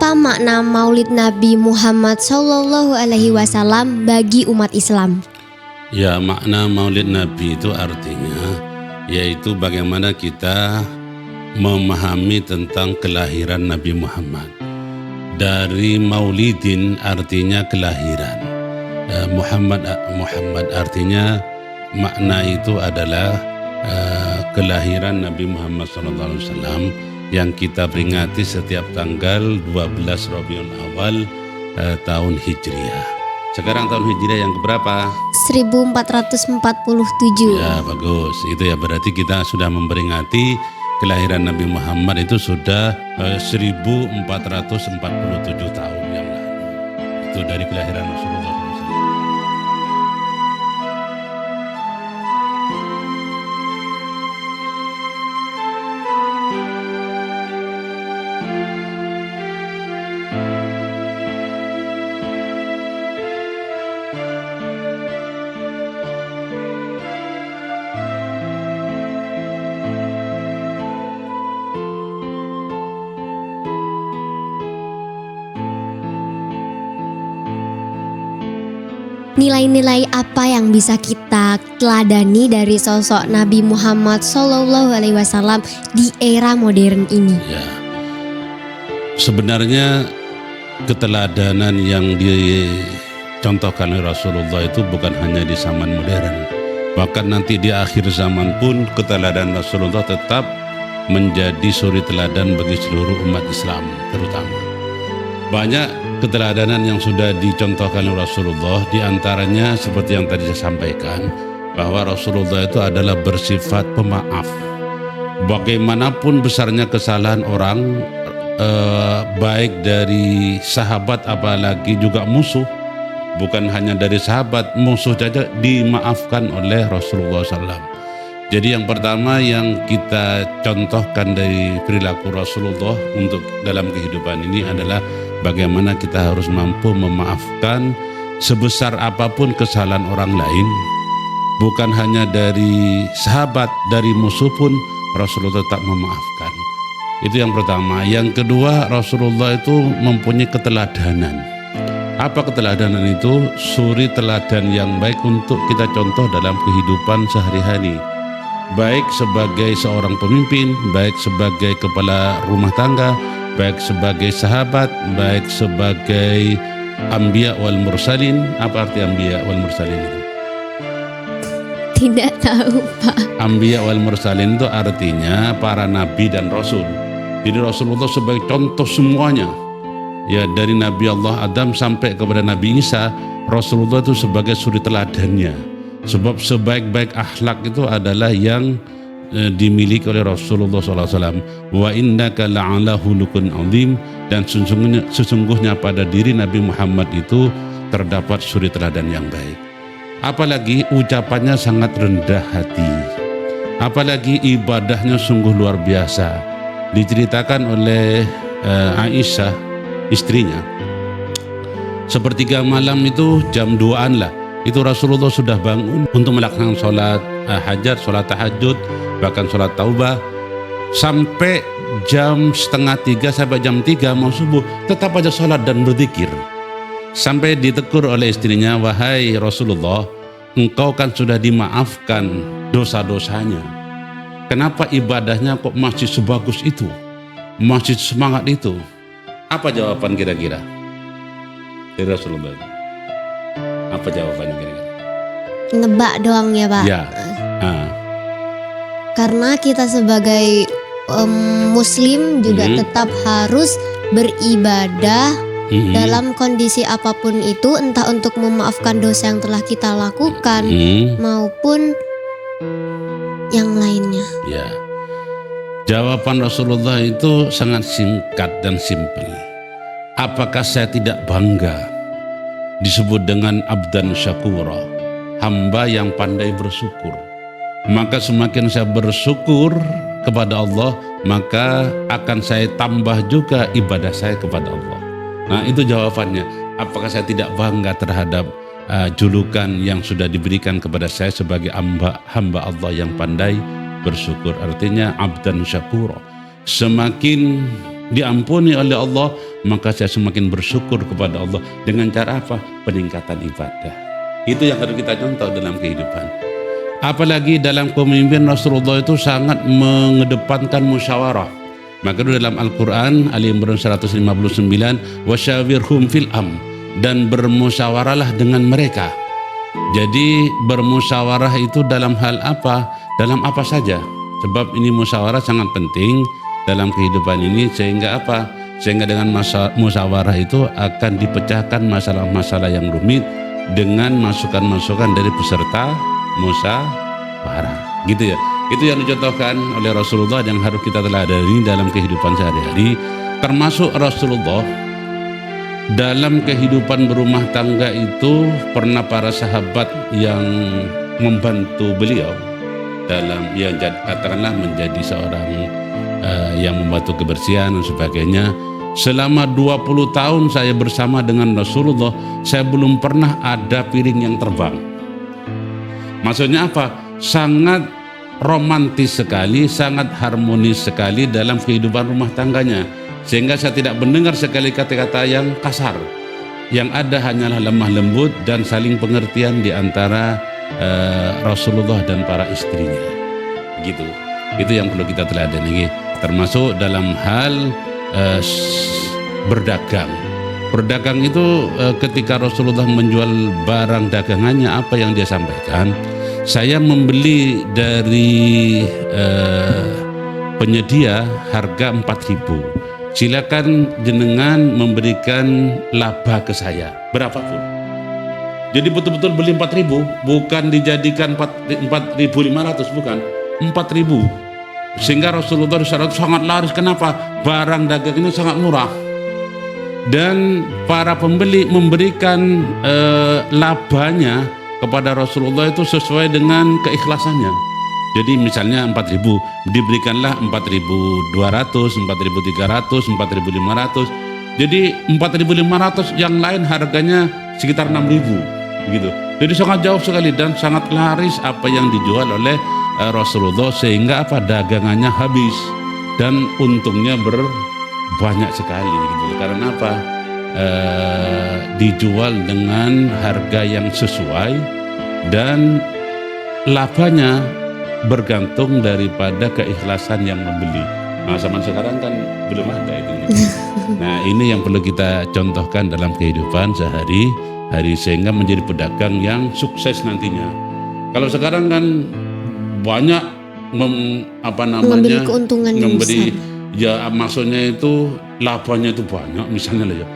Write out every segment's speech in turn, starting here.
Apa makna Maulid Nabi Muhammad SAW bagi umat Islam? Ya, makna Maulid Nabi itu artinya yaitu bagaimana kita memahami tentang kelahiran Nabi Muhammad. Dari maulidin artinya kelahiran. Muhammad artinya makna itu adalah kelahiran Nabi Muhammad SAW yang kita peringati setiap tanggal 12 Rabiul Awal tahun Hijriah. Sekarang tahun Hijriah yang keberapa? 1447. Ya, bagus. Itu ya berarti kita sudah memperingati kelahiran Nabi Muhammad itu sudah 1447 tahun yang lalu. Itu dari kelahiran Rasulullah SAW. Nilai-nilai apa yang bisa kita teladani dari sosok Nabi Muhammad SAW di era modern ini? Ya, sebenarnya keteladanan yang dicontohkan oleh Rasulullah itu bukan hanya di zaman modern. Bahkan nanti di akhir zaman pun keteladanan Rasulullah tetap menjadi suri teladan bagi seluruh umat Islam terutama. Banyak keteladanan yang sudah dicontohkan oleh Rasulullah, diantaranya seperti yang tadi saya sampaikan, bahwa Rasulullah itu adalah bersifat pemaaf. Bagaimanapun besarnya kesalahan orang, baik dari sahabat apalagi juga musuh, bukan hanya dari sahabat, musuh saja dimaafkan oleh Rasulullah SAW. Jadi yang pertama yang kita contohkan dari perilaku Rasulullah untuk dalam kehidupan ini adalah bagaimana kita harus mampu memaafkan sebesar apapun kesalahan orang lain. Bukan hanya dari sahabat, dari musuh pun Rasulullah tetap memaafkan. Itu yang pertama. Yang kedua, Rasulullah itu mempunyai keteladanan. Apa keteladanan itu? Suri teladan yang baik untuk kita contoh dalam kehidupan sehari-hari. Baik sebagai seorang pemimpin, baik sebagai kepala rumah tangga, baik sebagai sahabat, baik sebagai anbiya wal mursalin. Apa arti anbiya wal mursalin itu? Tidak tahu, Pak. Anbiya wal mursalin itu artinya para nabi dan rasul. Jadi Rasulullah sebagai contoh semuanya. Ya, dari Nabi Allah Adam sampai kepada Nabi Isa, Rasulullah itu sebagai suri teladannya. Sebab sebaik-baik akhlak itu adalah yang dimiliki oleh Rasulullah SAW. Wa innaka la'ala hulukun azim, dan sesungguhnya pada diri Nabi Muhammad itu terdapat suri teladan yang baik. Apalagi ucapannya sangat rendah hati, apalagi ibadahnya sungguh luar biasa. Diceritakan oleh Aisyah istrinya, sepertiga malam itu jam 2-an lah, itu Rasulullah sudah bangun untuk melaksanakan sholat hajat, sholat tahajud, bahkan sholat taubah. Sampai jam 2:30 sampai jam 3 mau subuh tetap aja sholat dan berzikir. Sampai ditegur oleh istrinya, wahai Rasulullah, engkau kan sudah dimaafkan dosa-dosanya, kenapa ibadahnya kok masih sebagus itu, masih semangat itu? Apa jawaban kira-kira? dari Rasulullah itu? Apa jawabannya kira-kira? Nebak doang ya Pak. Ya. Ah. Karena kita sebagai Muslim juga tetap harus beribadah dalam kondisi apapun itu, entah untuk memaafkan dosa yang telah kita lakukan maupun yang lainnya. Ya. Jawaban Rasulullah itu sangat singkat dan simpel. Apakah saya tidak bangga disebut dengan abdan syakura, hamba yang pandai bersyukur? Maka semakin saya bersyukur kepada Allah, maka akan saya tambah juga ibadah saya kepada Allah. Nah, itu jawabannya. Apakah saya tidak bangga terhadap julukan yang sudah diberikan kepada saya sebagai hamba Allah yang pandai bersyukur? Artinya abdan syakura. Semakin diampuni oleh Allah, maka saya semakin bersyukur kepada Allah. Dengan cara apa? Peningkatan ibadah. Itu yang harus kita contoh dalam kehidupan. Apalagi dalam pemimpin Rasulullah itu sangat mengedepankan musyawarah. Maka dalam Al-Quran Ali Imran 159, wasyawirhum fil dan bermusyawarahlah dengan mereka. Jadi bermusyawarah itu dalam hal apa? Dalam apa saja. Sebab ini musyawarah sangat penting dalam kehidupan ini, sehingga apa? Sehingga dengan musyawarah itu akan dipecahkan masalah-masalah yang rumit dengan masukan-masukan dari peserta musyawarah, gitu ya. Itu yang dicontohkan oleh Rasulullah yang harus kita teladani dalam kehidupan sehari-hari. Termasuk Rasulullah dalam kehidupan berumah tangga itu pernah para sahabat yang membantu beliau dalam katakanlah menjadi seorang yang membantu kebersihan dan sebagainya. Selama 20 tahun saya bersama dengan Rasulullah, saya belum pernah ada piring yang terbang. Maksudnya apa? Sangat romantis sekali, sangat harmonis sekali dalam kehidupan rumah tangganya. Sehingga saya tidak mendengar sekali kata-kata yang kasar. Yang ada hanyalah lemah lembut dan saling pengertian di antara Rasulullah dan para istrinya. Gitu. Itu yang perlu kita teladani. Termasuk dalam hal berdagang. Berdagang itu ketika Rasulullah menjual barang dagangannya, apa yang dia sampaikan? Saya membeli dari penyedia harga 4.000. Silakan jenengan memberikan laba ke saya berapapun. Jadi betul-betul beli 4.000, bukan dijadikan 4.500, bukan 4.000. Sehingga Rasulullah SAW sangat laris. Kenapa? Barang dagang ini sangat murah. Dan para pembeli memberikan labanya kepada Rasulullah itu sesuai dengan keikhlasannya. Jadi misalnya 4.000, diberikanlah 4.200, 4.300, 4.500. Jadi 4.500 yang lain harganya sekitar 6.000 gitu. Jadi sangat jauh sekali dan sangat laris apa yang dijual oleh Rasulullah, sehingga apa? Dagangannya habis dan untungnya banyak sekali gitu. Karena apa? Dijual dengan harga yang sesuai dan labanya bergantung daripada keikhlasan yang membeli. Nah, zaman sekarang kan belum ada itu. Nah, ini yang perlu kita contohkan dalam kehidupan sehari-hari sehingga menjadi pedagang yang sukses nantinya. Kalau sekarang kan banyak memberi keuntungan yang besar. Ya maksudnya itu labanya itu banyak, misalnya lah ya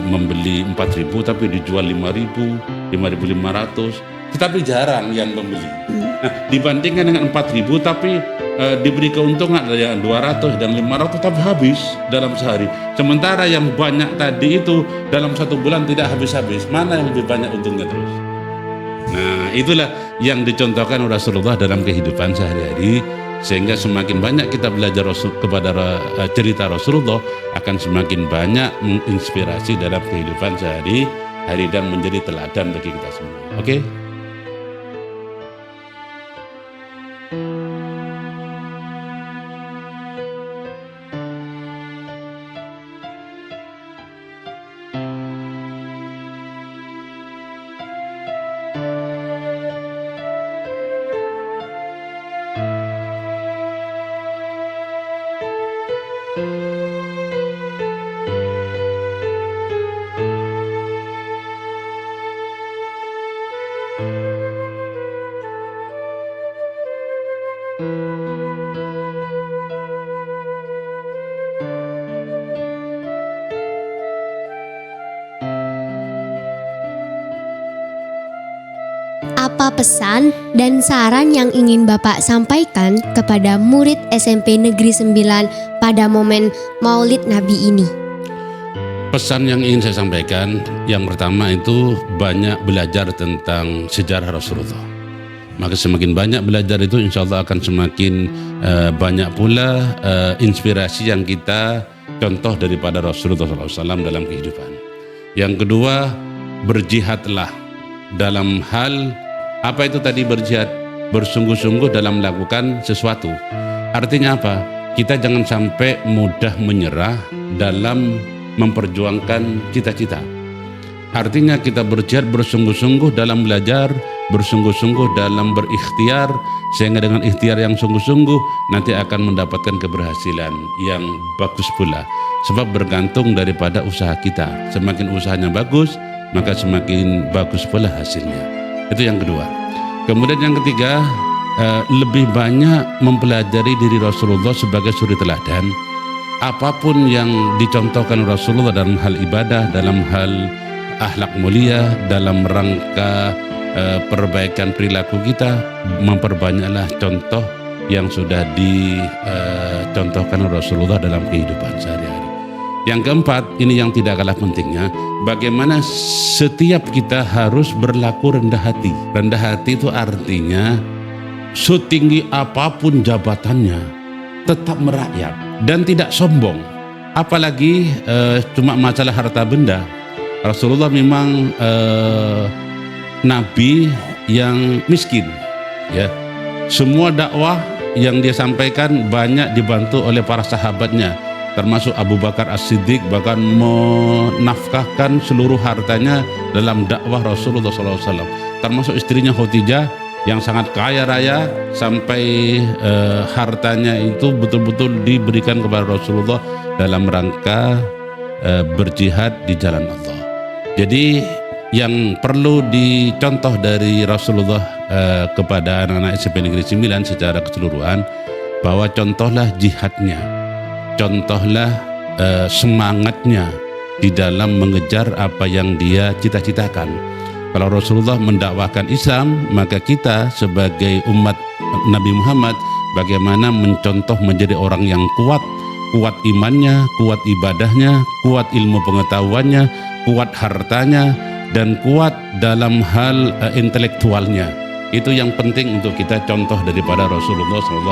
membeli 4.000 tapi dijual 5.000, 5.500, tetapi jarang yang membeli. Nah, dibandingkan dengan 4.000 tapi diberi keuntungan ada yang 200 dan 500 tapi habis dalam sehari. Sementara yang banyak tadi itu dalam 1 bulan tidak habis-habis. Mana yang lebih banyak untungnya terus? Nah, itulah yang dicontohkan Rasulullah dalam kehidupan sehari-hari. Sehingga semakin banyak kita belajar kepada cerita Rasulullah, akan semakin banyak menginspirasi dalam kehidupan sehari-hari dan menjadi teladan bagi kita semua. Oke? Apa pesan dan saran yang ingin Bapak sampaikan kepada murid SMP Negeri 9 pada momen Maulid Nabi ini? Pesan yang ingin saya sampaikan, yang pertama itu banyak belajar tentang sejarah Rasulullah. Maka semakin banyak belajar itu insya Allah akan semakin banyak pula inspirasi yang kita contoh daripada Rasulullah SAW dalam kehidupan. Yang kedua, berjihadlah dalam hal apa itu tadi berjihad? Bersungguh-sungguh dalam melakukan sesuatu. Artinya apa? Kita jangan sampai mudah menyerah dalam memperjuangkan cita-cita. Artinya kita berjihad bersungguh-sungguh dalam belajar, bersungguh-sungguh dalam berikhtiar, sehingga dengan ikhtiar yang sungguh-sungguh nanti akan mendapatkan keberhasilan yang bagus pula. Sebab bergantung daripada usaha kita. Semakin usahanya bagus, maka semakin bagus pula hasilnya. Itu yang kedua. Kemudian yang ketiga, lebih banyak mempelajari diri Rasulullah sebagai suri teladan. Apapun yang dicontohkan Rasulullah dalam hal ibadah, dalam hal akhlak mulia, dalam rangka perbaikan perilaku kita, memperbanyaklah contoh yang sudah dicontohkan Rasulullah dalam kehidupan sehari-hari. Yang keempat, ini yang tidak kalah pentingnya, bagaimana setiap kita harus berlaku rendah hati. Rendah hati itu artinya setinggi apapun jabatannya tetap merakyat dan tidak sombong. Apalagi cuma masalah harta benda. Rasulullah memang nabi yang miskin, ya. Semua dakwah yang dia sampaikan banyak dibantu oleh para sahabatnya, termasuk Abu Bakar As-Siddiq, bahkan menafkahkan seluruh hartanya dalam dakwah Rasulullah SAW. Termasuk istrinya Khadijah yang sangat kaya raya, sampai hartanya itu betul-betul diberikan kepada Rasulullah dalam rangka berjihad di jalan Allah. Jadi yang perlu dicontoh dari Rasulullah kepada anak-anak SMP Negeri 9 secara keseluruhan, bahwa contohlah jihadnya, contohlah semangatnya di dalam mengejar apa yang dia cita-citakan. Kalau Rasulullah mendakwahkan Islam, maka kita sebagai umat Nabi Muhammad bagaimana mencontoh menjadi orang yang kuat, kuat imannya, kuat ibadahnya, kuat ilmu pengetahuannya, kuat hartanya, dan kuat dalam hal intelektualnya. Itu yang penting untuk kita contoh daripada Rasulullah SAW.